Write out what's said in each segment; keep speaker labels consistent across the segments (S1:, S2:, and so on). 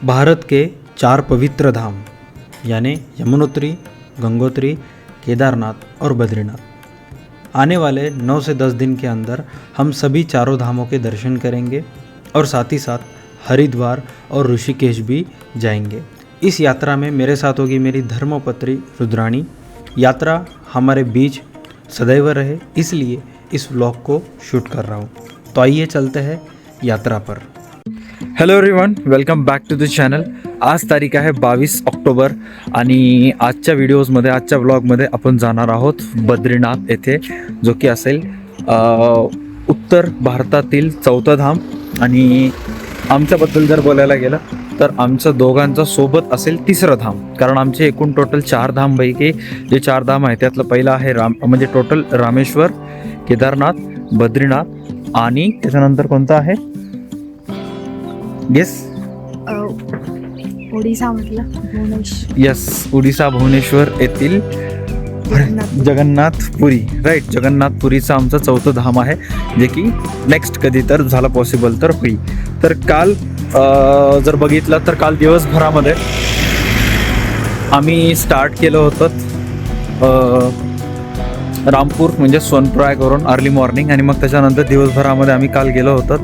S1: भारत के 4 पवित्र धाम यानी यमुनोत्री, गंगोत्री, केदारनाथ और बद्रीनाथ। आने वाले 9 से 10 दिन के अंदर हम सभी चारों धामों के दर्शन करेंगे और साथ ही साथ हरिद्वार और ऋषिकेश भी जाएंगे। इस यात्रा में मेरे साथ होगी मेरी धर्मपत्नी रुद्राणी। यात्रा हमारे बीच सदैव रहे इसलिए इस व्लॉग को शूट कर रहा हूँ। तो आइए चलते हैं यात्रा पर।
S2: Hello everyone, welcome back to the channel. आज तारीख आहे 22 ऑक्टोबर आणि आजच्या व्हिडिओजमध्ये, आजच्या व्लॉगमध्ये आपण जाणार आहोत बद्रीनाथ येथे, जो की असेल उत्तर भारतातील 4थं धाम। आणि आमच्याबद्दल जर बोलायला गेलं तर आमचं दोघांचं सोबत असेल 3रं धाम, कारण आमचे एकूण टोटल 4 धामपैकी जे 4 धाम आहे त्यातलं पहिलं आहे म्हणजे टोटल रामेश्वर, केदारनाथ, बद्रीनाथ आणि त्याच्यानंतर कोणतं आहे गेस?
S3: ओडिसा म्हटलं भुवनेश्वर।
S2: यस, ओडिसा भुवनेश्वर येथील जगन्नाथपुरी, राईट, जगन्नाथपुरीचं आमचं 4थं धाम आहे, जे की नेक्स्ट कधी तर झालं पॉसिबल तर होईल। तर काल जर बघितलं तर काल दिवसभरामध्ये आम्ही स्टार्ट केलं होतं रामपूर म्हणजे सोनप्रयागवरून अर्ली मॉर्निंग, आणि मग त्याच्यानंतर दिवसभरामध्ये आम्ही काल गेलो होतो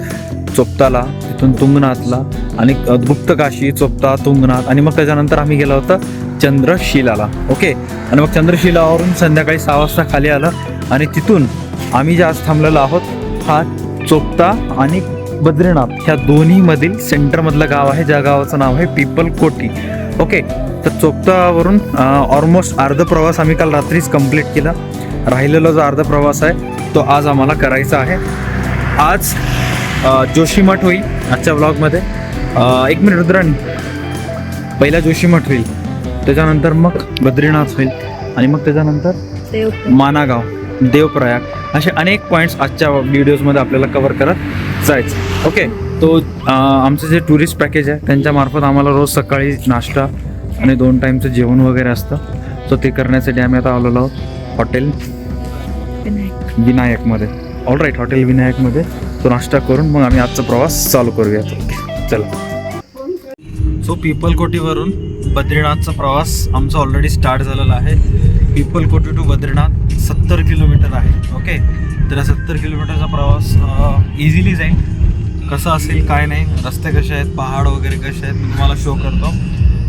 S2: चोपताला, तिथून तुंगनाथला आणि गुप्तकाशी, चोपता, तुंगनाथ, आणि मग त्याच्यानंतर आम्ही गेलो होतो चंद्रशिलाला। ओके, आणि मग चंद्रशिलावरून संध्याकाळी 6 वाजता खाली आलं आणि तिथून आम्ही जे आज थांबलेलो आहोत हा चोपता आणि बद्रीनाथ ह्या दोन्हीमधील सेंटरमधलं गाव आहे, ज्या गावाचं नाव आहे पिपलकोटी। ओके, तर चोपतावरून ऑलमोस्ट अर्धा प्रवास आम्ही काल रात्रीच कंप्लीट केला। राहिलेला जो अर्धा प्रवास आहे तो आज आम्हाला करायचा आहे। आज जोशीमठ होईल आजच्या व्लॉगमध्ये। 1 मिनिट रुद्राणी, पहिला जोशीमठ होईल, त्याच्यानंतर मग बद्रीनाथ होईल आणि मग त्याच्यानंतर मानागाव, देवप्रयाग, असे अनेक पॉईंट्स आजच्या व्हिडिओजमध्ये आपल्याला कव्हर करत जायचं। ओके, तो आमचं जे टुरिस्ट पॅकेज आहे त्यांच्यामार्फत आम्हाला रोज सकाळी नाश्ता आणि 2 टाईमचं जेवण वगैरे असतं। सो ते करण्यासाठी आम्ही आता आलेलो आहोत हॉटेल विनायकमध्ये। ऑल राईट, हॉटेल विनायकमध्ये तो नाश्ता करून मग आम्ही आजचा प्रवास चालू करूयात। चला। सो पिपलकोटीवरून बद्रीनाथचा प्रवास आमचा ऑलरेडी स्टार्ट झालेला आहे। पिपलकोटी टू बद्रीनाथ 70 किलोमीटर आहे। ओके, तर 70 किलोमीटरचा प्रवास इझिली जाईल। कसं असेल काय नाही, रस्ते कसे आहेत, पहाड वगैरे कसे आहेत मी तुम्हाला शो करतो।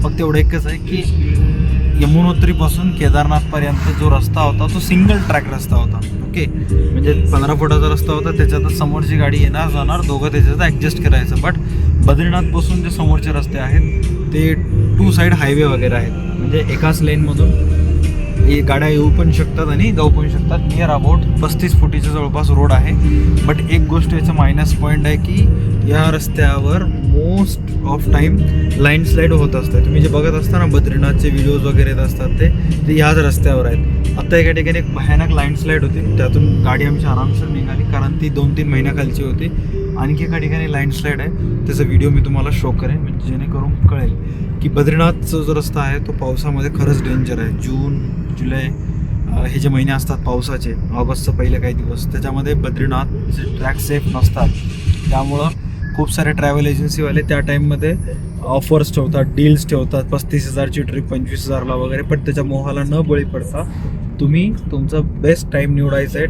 S2: फक्त एवढं एकच आहे की यमुनोत्रीपासून केदारनाथपर्यंत जो रस्ता होता तो सिंगल ट्रॅक रस्ता होता। ओके, म्हणजे 15 फुटाचा रस्ता होता, त्याच्यातच समोरची गाडी येणार जाणार, दोघं त्याच्यात ॲडजस्ट करायचं। बट बद्रीनाथपासून जे समोरचे रस्ते आहेत ते 2 साईड हायवे वगैरे आहेत, म्हणजे एकाच लेनमधून गाड्या येऊ पण शकतात आणि जाऊ पण शकतात। नियर अबाउट 35 फुटीच्या जवळपास रोड आहे। बट एक गोष्ट याचं मायनस पॉईंट आहे की या रस्त्यावर मोस्ट ऑफ टाईम लँडस्लाईड होत असतात। तुम्ही जे बघत असता ना बद्रीनाथचे व्हिडिओज वगैरे येत असतात ते ह्याच रस्त्यावर आहेत। आता एका ठिकाणी एक भयानक लँडस्लाईड होती, त्यातून गाडी आमची आरामशीर निघाली, कारण ती 2-3 महिन्याखालची होती। आणखी एका ठिकाणी लँडस्लाईड आहे, त्याचा व्हिडिओ मी तुम्हाला शो करेन, म्हणजे जेणेकरून कळेल की बद्रीनाथचा जो रस्ता आहे तो पावसामध्ये खरंच डेंजर आहे। जून, जुलै हे जे महिने असतात पावसाचे, ऑगस्टचं पहिले काही दिवस, त्याच्यामध्ये बद्रीनाथचे ट्रॅक सेफ नसतात। त्यामुळं खूप सारे ट्रॅव्हल एजन्सीवाले त्या टाईममध्ये ऑफर्स ठेवतात, डील्स ठेवतात, 35,000ची ट्रिप 25,000ला वगैरे। पण त्याच्या मोहाला न बळी पडता तुम्ही तुमचा बेस्ट टाईम निवडायचा आहे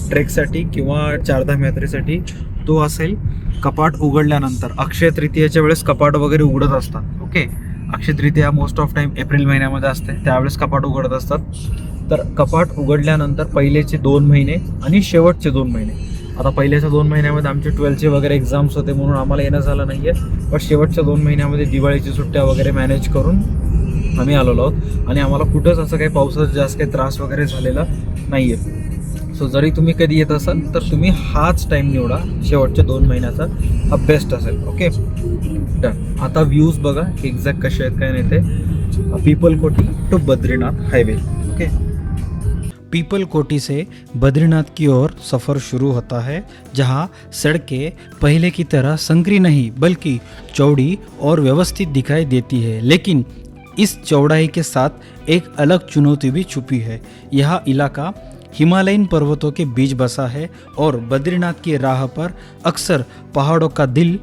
S2: ट्रेकसाठी किंवा चारधाम यात्रेसाठी। तो असेल कपाट उघडल्यानंतर, अक्षय तृतीयेच्या वेळेस कपाट वगैरे उघडत असतात। Okay, Akshaya Tritiya most of time April महिन्यामध्ये असते, त्यावेळेस कपाट उघडत असतात। तर कपाट उघडल्यानंतर पहिलेचे 2 महिने आणि शेवटचे 2 महिने, आता पहिल्याच्या 2 महिन्यामध्ये आमचे 12चे वगैरे एक्झाम्स होते म्हणून आम्हाला येणं झालं नाही आहे। पण शेवटच्या 2 महिन्यामध्ये दिवाळीची सुट्ट्या वगैरे मॅनेज करून आम्ही आलेलो आहोत आणि आम्हाला कुठंच असं काही पावसाचा जास्त काही त्रास वगैरे झालेला नाही आहे। सो जरी तुम्ही कधी येत असाल तर तुम्ही हाच टाईम निवडा, शेवटच्या 2 महिन्याचा हा बेस्ट असेल। Okay, done. आता व्ह्यूज बघा एक्झॅक्ट कसे आहेत काय नाही ते। Pipalkoti to Badrinath highway. Okay,
S1: Pipalkoti से बद्रीनाथ की ओर सफ़र शुरू होता है, जहां सड़कें पहले की तरह संकरी नहीं बल्कि चौड़ी और व्यवस्थित दिखाई देती है। लेकिन इस चौड़ाई के साथ एक अलग चुनौती भी छुपी है। यह इलाका हिमालयन पर्वतों के बीच बसा है और बद्रीनाथ की राह पर अक्सर पहाड़ों का दिल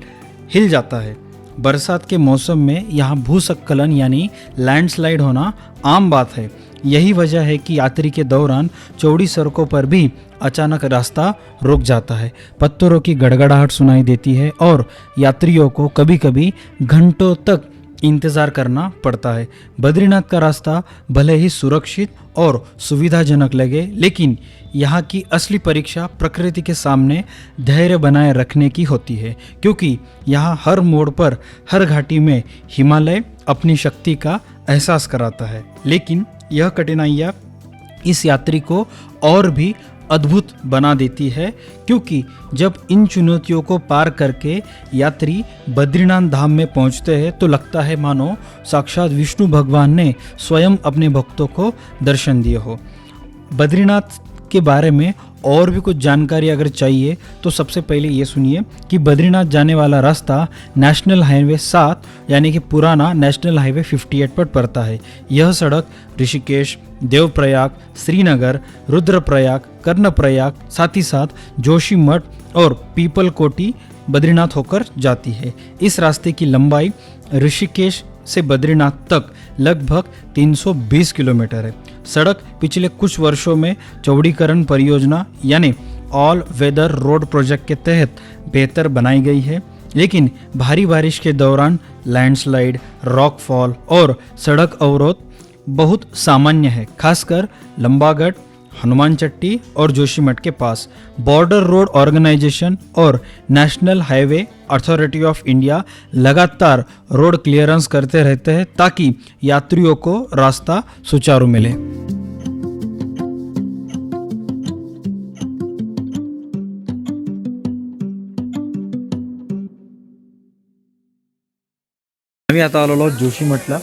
S1: हिल जाता है। बरसात के मौसम में यहाँ भूस्खलन यानी लैंडस्लाइड होना आम बात है। यही वजह है कि यात्री के दौरान चौड़ी सड़कों पर भी अचानक रास्ता रुक जाता है, पत्थरों की गड़गड़ाहट सुनाई देती है और यात्रियों को कभी कभी घंटों तक इंतज़ार करना पड़ता है। बद्रीनाथ का रास्ता भले ही सुरक्षित और सुविधाजनक लगे, लेकिन यहाँ की असली परीक्षा प्रकृति के सामने धैर्य बनाए रखने की होती है, क्योंकि यहाँ हर मोड़ पर, हर घाटी में हिमालय अपनी शक्ति का एहसास कराता है। लेकिन यह कठिनाइयाँ इस यात्री को और भी अद्भुत बना देती है, क्योंकि जब इन चुनौतियों को पार करके यात्री बद्रीनाथ धाम में पहुंचते हैं तो लगता है मानो साक्षात विष्णु भगवान ने स्वयं अपने भक्तों को दर्शन दिए हो। बद्रीनाथ के बारे में और भी कुछ जानकारी अगर चाहिए तो सबसे पहले ये सुनिए कि बद्रीनाथ जाने वाला रास्ता नेशनल हाईवे 7 यानी कि पुराना नेशनल हाईवे 58 पर पड़ता है। यह सड़क ऋषिकेश, देवप्रयाग, श्रीनगर, रुद्रप्रयाग, कर्णप्रयाग, साथ ही साथ जोशीमठ और पीपलकोटी बद्रीनाथ होकर जाती है। इस रास्ते की लंबाई ऋषिकेश से बद्रीनाथ तक लगभग 320 किलोमीटर है। सड़क पिछले कुछ वर्षों में चौड़ीकरण परियोजना यानी ऑल वेदर रोड प्रोजेक्ट के तहत बेहतर बनाई गई है, लेकिन भारी बारिश के दौरान लैंडस्लाइड, रॉकफॉल और सड़क अवरोध बहुत सामान्य है, खासकर लंबागढ़, हनुमान चट्टी और जोशीमठ के पास। बॉर्डर रोड ऑर्गेनाइजेशन और national highway authority of India लगातार रोड क्लियरेंस करते रहते हैं ताकि यात्रियों को रास्ता सुचारू मिले।
S2: आम्ही आता आलेलो जोशीमठला।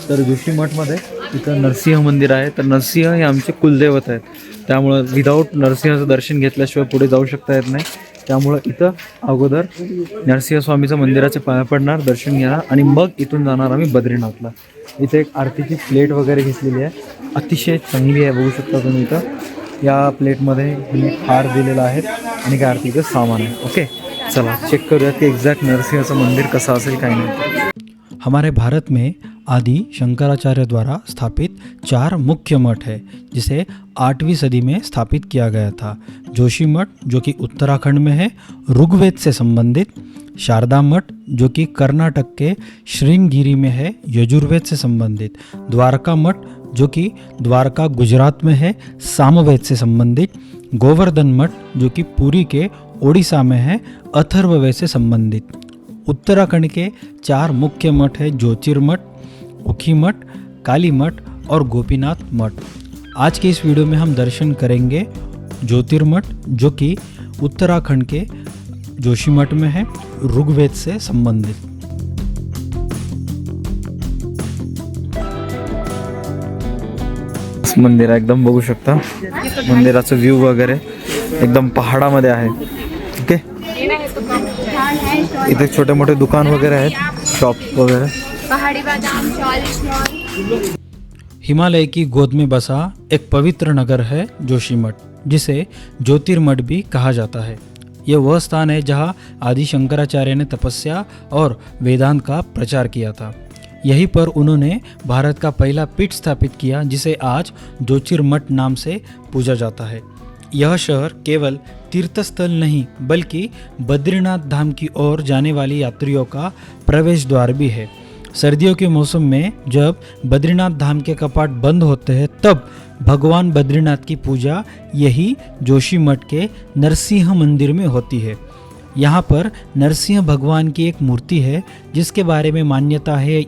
S2: तर जोशीमठमध्ये इथं नरसिंह मंदिर आहे। तर नरसिंह हे आमचे कुलदैवत आहेत, त्यामुळं विदाऊट नरसिंहाचं दर्शन घेतल्याशिवाय पुढे जाऊ शकता येत नाही। त्यामुळं इथं अगोदर नरसिंह स्वामीचं मंदिराचे पाया पडणार, दर्शन घेणार आणि मग इथून जाणार आम्ही बद्रीनाथला। इथे एक आरतीची प्लेट वगैरे घेतलेली आहे, अतिशय चांगली आहे, बघू शकता तुम्ही। इथं या प्लेटमध्ये हार दिलेला आहे आणि काय आरतीचं सामान आहे। ओके, चला चेक करूया की एक्झॅक्ट नरसिंहाचं मंदिर कसं असेल काय नाही।
S1: हमारे भारत में आदि शंकराचार्य द्वारा स्थापित 4 मुख्य मठ है, जिसे 8वीं सदी में स्थापित किया गया था। जोशीमठ जो कि उत्तराखंड में है, ऋग्वेद से संबंधित, शारदा मठ जो कि कर्नाटक के श्रृंगगिरी में है, यजुर्वेद से संबंधित, द्वारका मठ जो कि द्वारका गुजरात में है, सामवेद से संबंधित, गोवर्धन मठ जो कि पुरी के ओडिशा में है, अथर्ववेद से संबंधित। उत्तराखंड के 4 मुख्य मठ है, ज्योतिर्मठ, उखीमठ, कालीमठ और गोपीनाथ मठ। आज के इस वीडियो में हम दर्शन करेंगे ज्योतिर्मठ जो कि उत्तराखंड के जोशीमठ में है, ऋग्वेद से संबंधित।
S2: मंदिर एकदम बघू शकता, मंदिराचं व्ह्यू वगैरे एकदम पहाडामध्ये आहे। ओके, इथे छोटे मोठे दुकान वगैरे आहेत, शॉप वगैरे।
S3: पहाड़ी बादाम, चॉलिश।
S1: हिमालय की गोद में बसा एक पवित्र नगर है जोशीमठ, जिसे ज्योतिर्मठ भी कहा जाता है। यह वह स्थान है जहाँ आदि शंकराचार्य ने तपस्या और वेदांत का प्रचार किया था। यहीं पर उन्होंने भारत का पहला पीठ स्थापित किया, जिसे आज ज्योतिर्मठ नाम से पूजा जाता है। यह शहर केवल तीर्थस्थल नहीं बल्कि बद्रीनाथ धाम की ओर जाने वाली यात्रियों का प्रवेश द्वार भी है। सर्दियों के मौसम में जब बद्रीनाथ धाम के कपाट बंद होते हैं, तब भगवान बद्रीनाथ की पूजा यही जोशीमठ के नरसिंह मंदिर में होती है। यहाँ पर नरसिंह भगवान की एक मूर्ति है, जिसके बारे में मान्यता है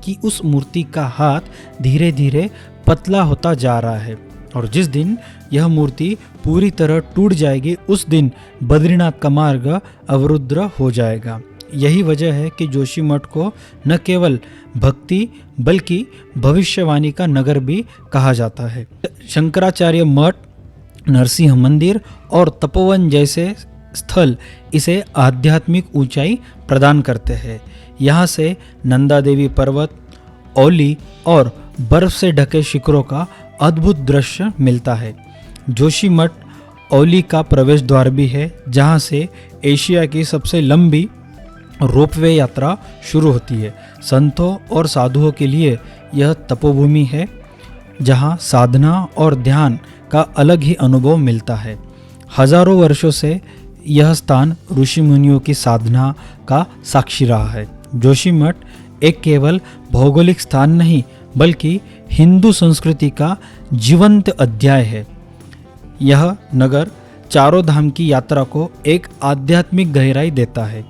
S1: कि उस मूर्ति का हाथ धीरे धीरे पतला होता जा रहा है और जिस दिन यह मूर्ति पूरी तरह टूट जाएगी, उस दिन बद्रीनाथ का मार्ग अवरुद्ध हो जाएगा। यही वजह है कि जोशीमठ को न केवल भक्ति बल्कि भविष्यवाणी का नगर भी कहा जाता है। शंकराचार्य मठ, नरसिंह मंदिर और तपोवन जैसे स्थल इसे आध्यात्मिक ऊंचाई प्रदान करते हैं। यहाँ से नंदा देवी पर्वत, औली और बर्फ से ढके शिखरों का अद्भुत दृश्य मिलता है। जोशीमठ औली का प्रवेश द्वार भी है, जहाँ से एशिया की सबसे लंबी रोपवे यात्रा शुरू होती है। संतों और साधुओं के लिए यह तपोभूमि है जहाँ साधना और ध्यान का अलग ही अनुभव मिलता है। हजारों वर्षों से यह स्थान ऋषि मुनियों की साधना का साक्षी रहा है। जोशीमठ एक केवल भौगोलिक स्थान नहीं बल्कि हिंदू संस्कृति का जीवंत अध्याय है। यह नगर चारों धाम की यात्रा को एक आध्यात्मिक गहराई देता है।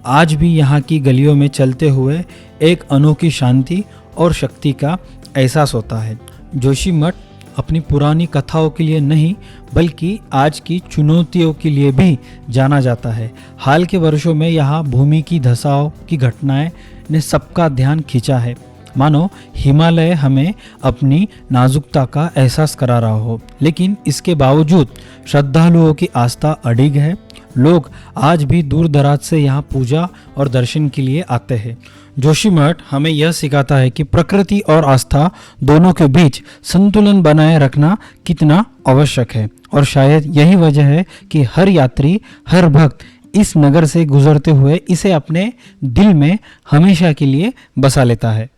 S1: आज भी यहाँ की गलियों में चलते हुए एक अनोखी शांति और शक्ति का एहसास होता है। जोशीमठ अपनी पुरानी कथाओं के लिए नहीं बल्कि आज की चुनौतियों के लिए भी जाना जाता है। हाल के वर्षों में यहाँ भूमि की धसाव की घटनाएं ने सबका ध्यान खींचा है, मानो हिमालय हमें अपनी नाजुकता का एहसास करा रहा हो। लेकिन इसके बावजूद श्रद्धालुओं की आस्था अडिग है। लोग आज भी दूर दराज से यहाँ पूजा और दर्शन के लिए आते हैं। जोशीमठ हमें यह सिखाता है कि प्रकृति और आस्था दोनों के बीच संतुलन बनाए रखना कितना आवश्यक है। और शायद यही वजह है कि हर यात्री, हर भक्त इस नगर से गुजरते हुए इसे अपने दिल में हमेशा के लिए बसा लेता है।